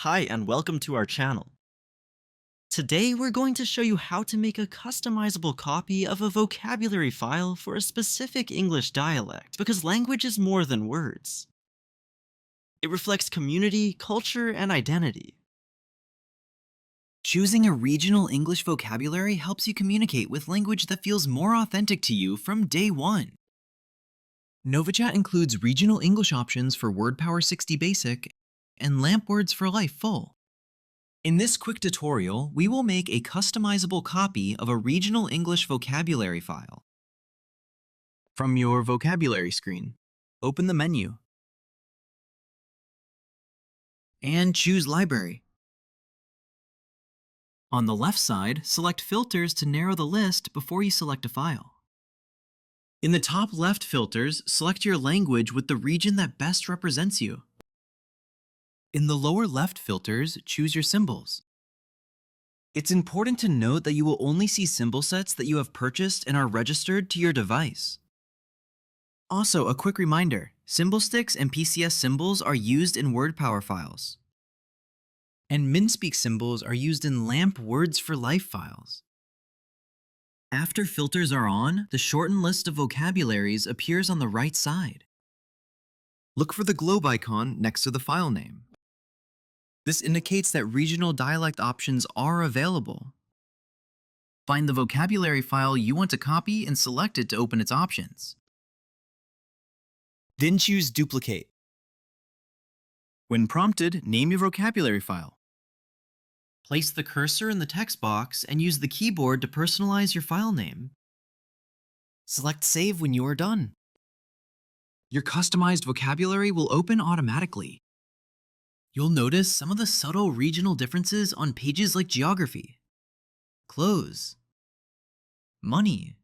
Hi, and welcome to our channel. Today, we're going to show you how to make a customizable copy of a vocabulary file for a specific English dialect, because language is more than words. It reflects community, culture, and identity. Choosing a regional English vocabulary helps you communicate with language that feels more authentic to you from day one. NovaChat includes regional English options for WordPower 60 Basic and LAMP Words for Life Full. In this quick tutorial, we will make a customizable copy of a regional English vocabulary file. From your vocabulary screen, open the menu and choose Library. On the left side, select Filters to narrow the list before you select a file. In the top left filters, select your language with the region that best represents you. In the lower left filters, choose your symbols. It's important to note that you will only see symbol sets that you have purchased and are registered to your device. Also, a quick reminder, symbol sticks and PCS symbols are used in WordPower files. And MinSpeak symbols are used in LAMP Words for Life files. After filters are on, the shortened list of vocabularies appears on the right side. Look for the globe icon next to the file name. This indicates that regional dialect options are available. Find the vocabulary file you want to copy and select it to open its options. Then choose Duplicate. When prompted, name your vocabulary file. Place the cursor in the text box and use the keyboard to personalize your file name. Select Save when you are done. Your customized vocabulary will open automatically. You'll notice some of the subtle regional differences on pages like geography, clothes, money,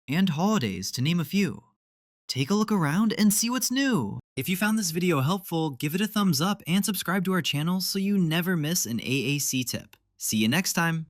and holidays, to name a few. Take a look around and see what's new. If you found this video helpful, give it a thumbs up and subscribe to our channel so you never miss an AAC tip. See you next time.